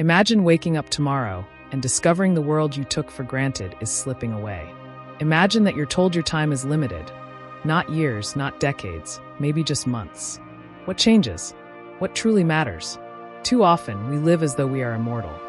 Imagine waking up tomorrow and discovering the world you took for granted is slipping away. Imagine that you're told your time is limited. Not years, not decades, maybe just months. What changes? What truly matters? Too often, we live as though we are immortal.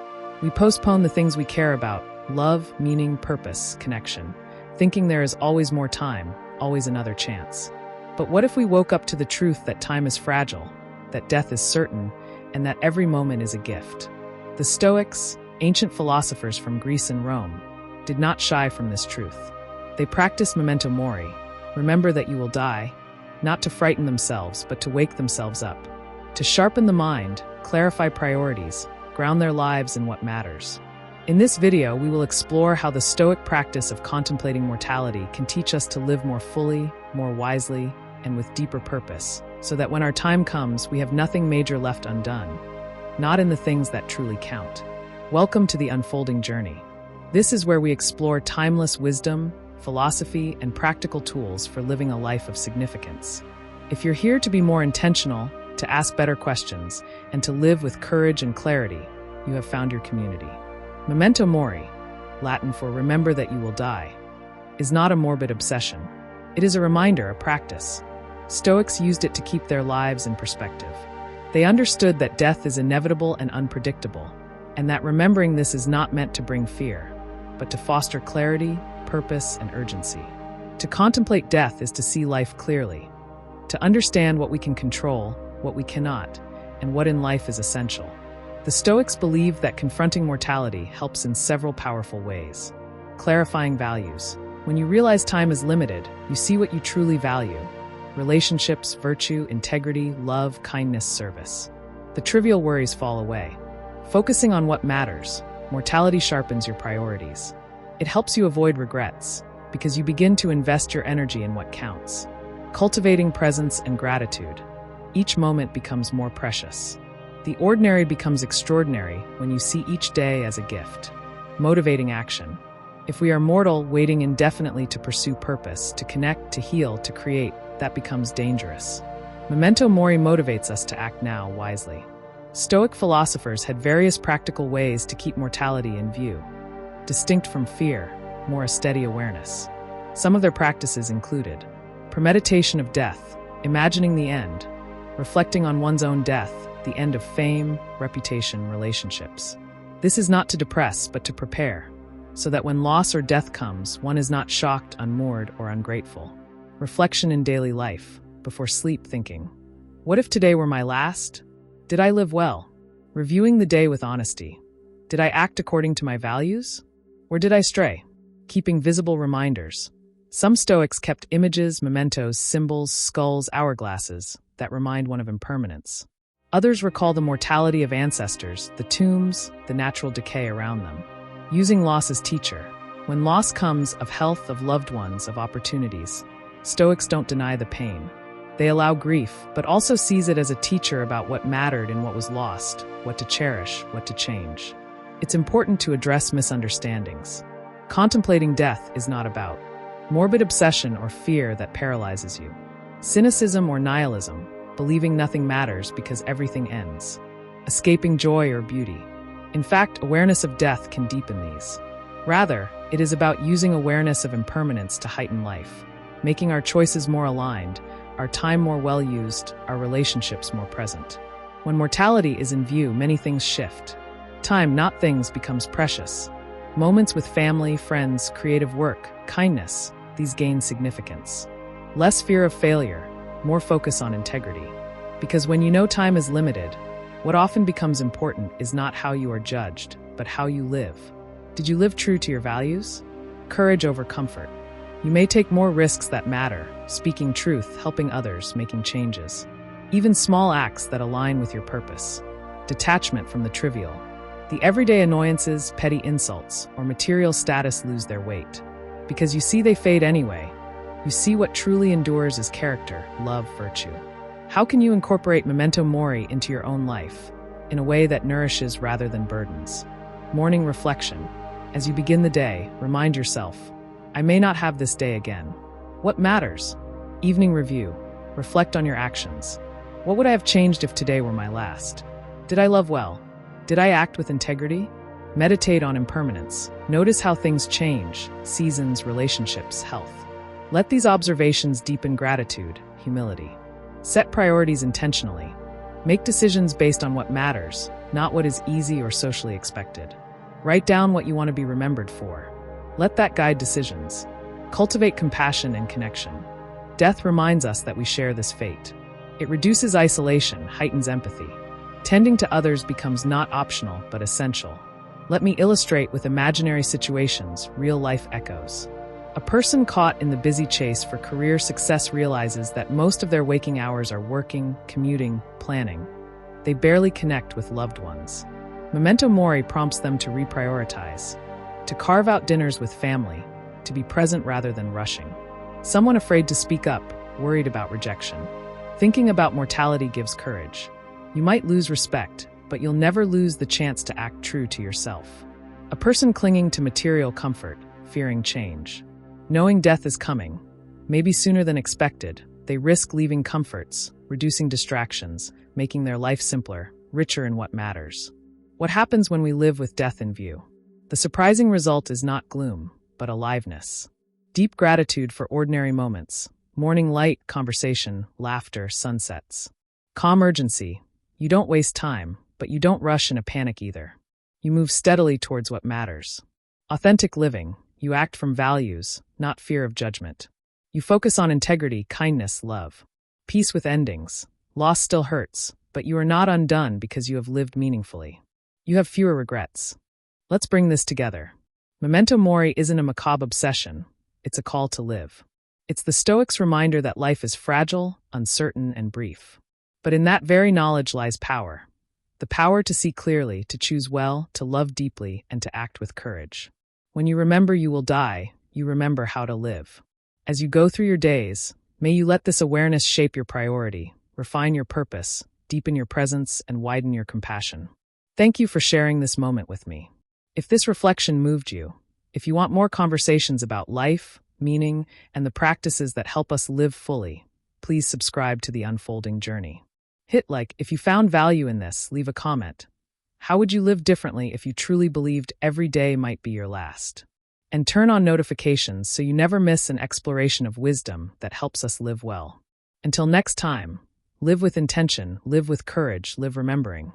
We postpone the things we care about: love, meaning, purpose, connection, thinking there is always more time, always another chance. But what if we woke up to the truth that time is fragile, that death is certain, and that every moment is a gift? The Stoics, ancient philosophers from Greece and Rome, did not shy from this truth. They practiced Memento Mori, remember that you will die, not to frighten themselves, but to wake themselves up, to sharpen the mind, clarify priorities, ground their lives in what matters. In this video, we will explore how the Stoic practice of contemplating mortality can teach us to live more fully, more wisely, and with deeper purpose, so that when our time comes, we have nothing major left undone, not in the things that truly count. Welcome to the unfolding journey. This is where we explore timeless wisdom, philosophy, and practical tools for living a life of significance. If you're here to be more intentional, to ask better questions, and to live with courage and clarity, you have found your community. Memento Mori, Latin for remember that you will die, is not a morbid obsession. It is a reminder, a practice. Stoics used it to keep their lives in perspective. They understood that death is inevitable and unpredictable, and that remembering this is not meant to bring fear, but to foster clarity, purpose, and urgency. To contemplate death is to see life clearly, to understand what we can control, what we cannot, and what in life is essential. The Stoics believed that confronting mortality helps in several powerful ways. Clarifying values. When you realize time is limited, you see what you truly value: relationships, virtue, integrity, love, kindness, service. The trivial worries fall away. Focusing on what matters, mortality sharpens your priorities. It helps you avoid regrets, because you begin to invest your energy in what counts. Cultivating presence and gratitude. Each moment becomes more precious. The ordinary becomes extraordinary when you see each day as a gift. Motivating action. If we are mortal, waiting indefinitely to pursue purpose, to connect, to heal, to create, that becomes dangerous. Memento Mori motivates us to act now wisely. Stoic philosophers had various practical ways to keep mortality in view. Distinct from fear, more a steady awareness. Some of their practices included premeditation of death, imagining the end, reflecting on one's own death, the end of fame, reputation, relationships. This is not to depress, but to prepare, so that when loss or death comes, one is not shocked, unmoored, or ungrateful. Reflection in daily life, before sleep thinking, what if today were my last? Did I live well? Reviewing the day with honesty. Did I act according to my values? Or did I stray? Keeping visible reminders. Some Stoics kept images, mementos, symbols, skulls, hourglasses that remind one of impermanence. Others recall the mortality of ancestors, the tombs, the natural decay around them. Using loss as teacher. When loss comes, of health, of loved ones, of opportunities, Stoics don't deny the pain. They allow grief, but also sees it as a teacher about what mattered and what was lost, what to cherish, what to change. It's important to address misunderstandings. Contemplating death is not about morbid obsession or fear that paralyzes you. Cynicism or nihilism, believing nothing matters because everything ends. Escaping joy or beauty. In fact, awareness of death can deepen these. Rather, it is about using awareness of impermanence to heighten life, making our choices more aligned, our time more well used, our relationships more present. When mortality is in view, many things shift. Time, not things, becomes precious. Moments with family, friends, creative work, kindness, these gain significance. Less fear of failure, more focus on integrity. Because when you know time is limited, what often becomes important is not how you are judged, but how you live. Did you live true to your values? Courage over comfort. You may take more risks that matter, speaking truth, helping others, making changes. Even small acts that align with your purpose. Detachment from the trivial. The everyday annoyances, petty insults, or material status lose their weight. Because you see they fade anyway. You see what truly endures is character, love, virtue. How can you incorporate Memento Mori into your own life in a way that nourishes rather than burdens? Morning reflection. As you begin the day, remind yourself, I may not have this day again. What matters? Evening review. Reflect on your actions. What would I have changed if today were my last? Did I love well? Did I act with integrity? Meditate on impermanence. Notice how things change: seasons, relationships, health. Let these observations deepen gratitude, humility. Set priorities intentionally. Make decisions based on what matters, not what is easy or socially expected. Write down what you want to be remembered for. Let that guide decisions. Cultivate compassion and connection. Death reminds us that we share this fate. It reduces isolation, heightens empathy. Tending to others becomes not optional, but essential. Let me illustrate with imaginary situations, real-life echoes. A person caught in the busy chase for career success realizes that most of their waking hours are working, commuting, planning. They barely connect with loved ones. Memento Mori prompts them to reprioritize, to carve out dinners with family, to be present rather than rushing. Someone afraid to speak up, worried about rejection. Thinking about mortality gives courage. You might lose respect, but you'll never lose the chance to act true to yourself. A person clinging to material comfort, fearing change. Knowing death is coming, maybe sooner than expected, they risk leaving comforts, reducing distractions, making their life simpler, richer in what matters. What happens when we live with death in view? The surprising result is not gloom, but aliveness. Deep gratitude for ordinary moments, morning light, conversation, laughter, sunsets. Calm urgency. You don't waste time, but you don't rush in a panic either. You move steadily towards what matters. Authentic living. You act from values, not fear of judgment. You focus on integrity, kindness, love. Peace with endings. Loss still hurts, but you are not undone because you have lived meaningfully. You have fewer regrets. Let's bring this together. Memento Mori isn't a macabre obsession. It's a call to live. It's the Stoics' reminder that life is fragile, uncertain, and brief. But in that very knowledge lies power. The power to see clearly, to choose well, to love deeply, and to act with courage. When you remember you will die, you remember how to live. As you go through your days, may you let this awareness shape your priority, refine your purpose, deepen your presence, and widen your compassion. Thank you for sharing this moment with me. If this reflection moved you, if you want more conversations about life, meaning, and the practices that help us live fully, please subscribe to The Unfolding Journey. Hit like if you found value in this, leave a comment. How would you live differently if you truly believed every day might be your last? And turn on notifications so you never miss an exploration of wisdom that helps us live well. Until next time, live with intention, live with courage, live remembering.